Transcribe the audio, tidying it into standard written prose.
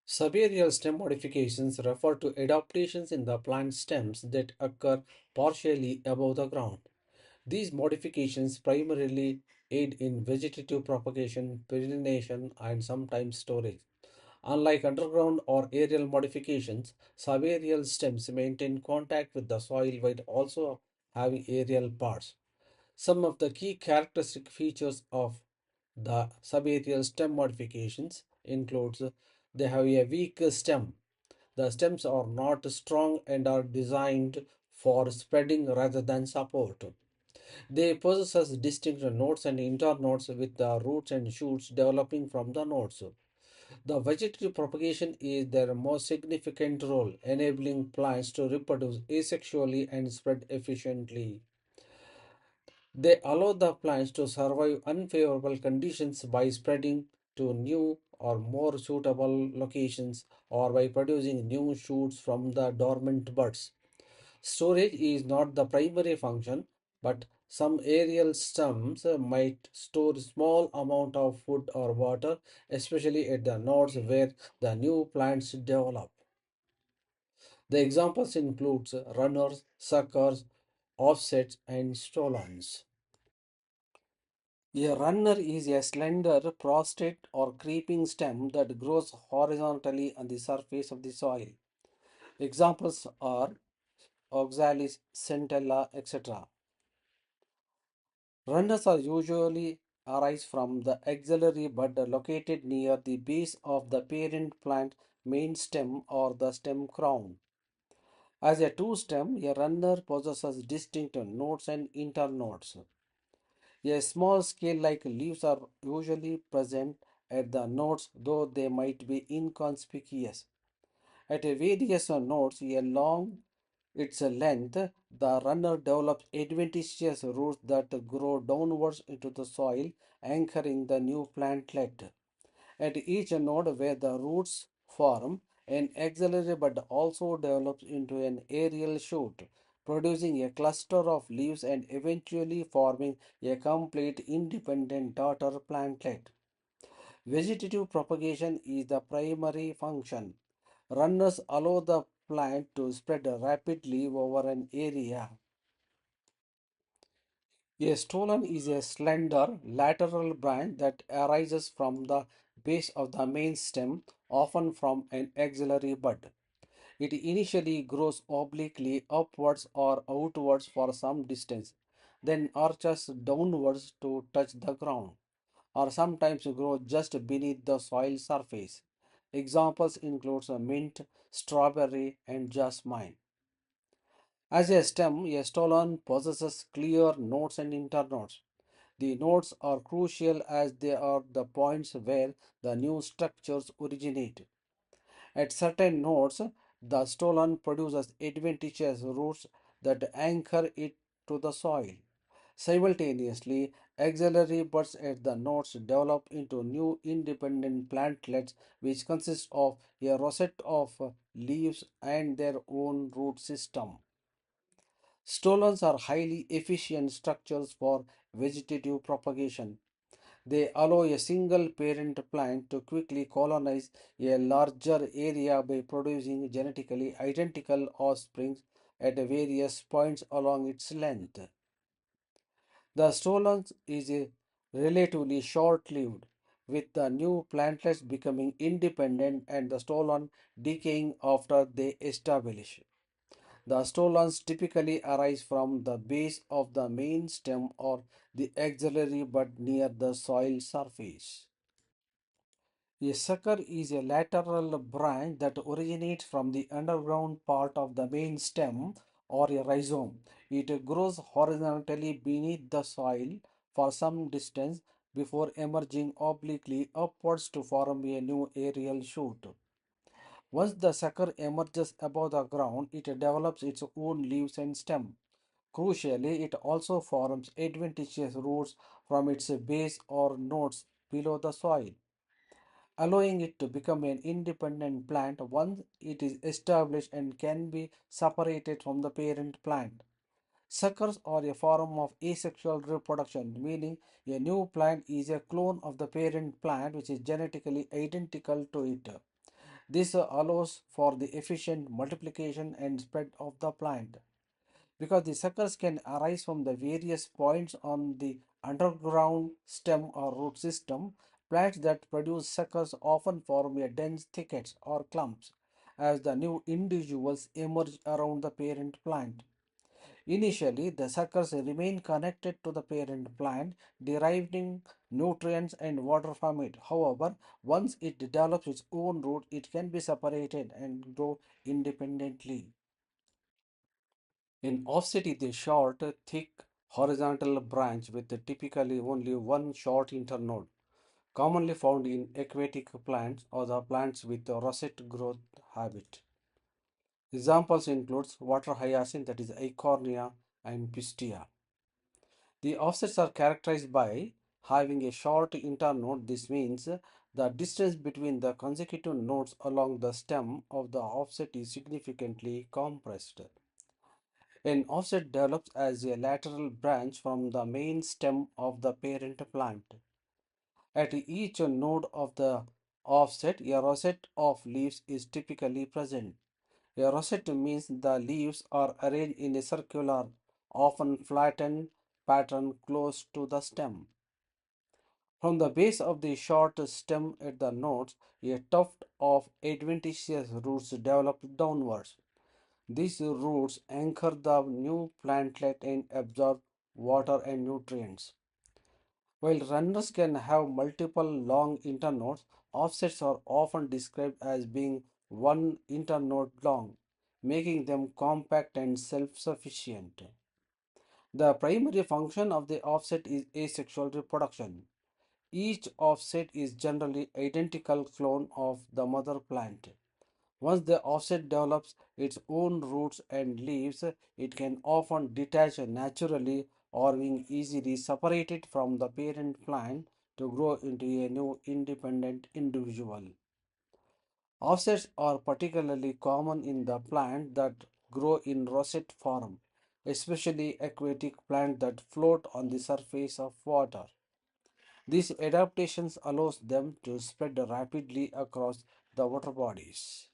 Subaerial stem modifications refer to adaptations in the plant stems that occur partially above the ground. These modifications primarily aid in vegetative propagation, pollination, and sometimes storage. Unlike underground or aerial modifications, subaerial stems maintain contact with the soil while also having aerial parts. Some of the key characteristic features of the subaerial stem modifications includes they have a weak stem. The stems are not strong and are designed for spreading rather than support. They possess distinct nodes and internodes with the roots and shoots developing from the nodes. The vegetative propagation is their most significant role, enabling plants to reproduce asexually and spread efficiently. They allow the plants to survive unfavorable conditions by spreading to new or more suitable locations or by producing new shoots from the dormant buds. Storage is not the primary function, but some aerial stems might store small amount of food or water, especially at the nodes where the new plants develop. The examples include runners, suckers, offsets, and stolons. A runner is a slender, prostrate, or creeping stem that grows horizontally on the surface of the soil. Examples are oxalis, centella, etc. Runners are usually arise from the axillary bud located near the base of the parent plant main stem or the stem crown. As a two stem, a runner possesses distinct nodes and internodes. A small scale-like leaves are usually present at the nodes, though they might be inconspicuous. At a various nodes along its length, the runner develops adventitious roots that grow downwards into the soil, anchoring the new plantlet. At each node where the roots form, an axillary bud also develops into an aerial shoot, producing a cluster of leaves and eventually forming a complete independent daughter plantlet. Vegetative propagation is the primary function. Runners allow the plant to spread rapidly over an area. A stolon is a slender lateral branch that arises from the base of the main stem, often from an axillary bud. It initially grows obliquely upwards or outwards for some distance, then arches downwards to touch the ground, or sometimes grow just beneath the soil surface. Examples include mint, strawberry, and jasmine. As a stem, a stolon possesses clear nodes and internodes. The nodes are crucial as they are the points where the new structures originate. At certain nodes, the stolon produces adventitious roots that anchor it to the soil. Simultaneously, axillary buds at the nodes develop into new independent plantlets which consist of a rosette of leaves and their own root system. Stolons are highly efficient structures for vegetative propagation. They allow a single parent plant to quickly colonize a larger area by producing genetically identical offspring at various points along its length. The stolon is relatively short-lived, with the new plantlets becoming independent and the stolon decaying after they establish. The stolons typically arise from the base of the main stem or the axillary bud near the soil surface. A sucker is a lateral branch that originates from the underground part of the main stem or a rhizome. It grows horizontally beneath the soil for some distance before emerging obliquely upwards to form a new aerial shoot. Once the sucker emerges above the ground, it develops its own leaves and stem. Crucially, it also forms adventitious roots from its base or nodes below the soil, allowing it to become an independent plant once it is established and can be separated from the parent plant. Suckers are a form of asexual reproduction, meaning a new plant is a clone of the parent plant which is genetically identical to it. This allows for the efficient multiplication and spread of the plant. Because the suckers can arise from the various points on the underground stem or root system, plants that produce suckers often form a dense thickets or clumps as the new individuals emerge around the parent plant. Initially, the suckers remain connected to the parent plant, deriving nutrients and water from it. However, once it develops its own root, it can be separated and grow independently. In offset is a short, thick, horizontal branch with typically only one short internode, commonly found in aquatic plants or the plants with a rosette growth habit. Examples include water hyacinth, that is Eichhornia, and Pistia. The offsets are characterized by having a short internode. This means the distance between the consecutive nodes along the stem of the offset is significantly compressed. An offset develops as a lateral branch from the main stem of the parent plant. At each node of the offset, a rosette of leaves is typically present. A rosette means the leaves are arranged in a circular, often flattened pattern close to the stem. From the base of the short stem at the nodes, a tuft of adventitious roots develop downwards. These roots anchor the new plantlet and absorb water and nutrients. While runners can have multiple long internodes, offsets are often described as being one internode long, making them compact and self-sufficient. The primary function of the offset is asexual reproduction. Each offset is generally identical clone of the mother plant. Once the offset develops its own roots and leaves, it can often detach naturally or being easily separated from the parent plant to grow into a new independent individual. Offsets are particularly common in the plant that grow in rosette form, especially aquatic plants that float on the surface of water. These adaptations allows them to spread rapidly across the water bodies.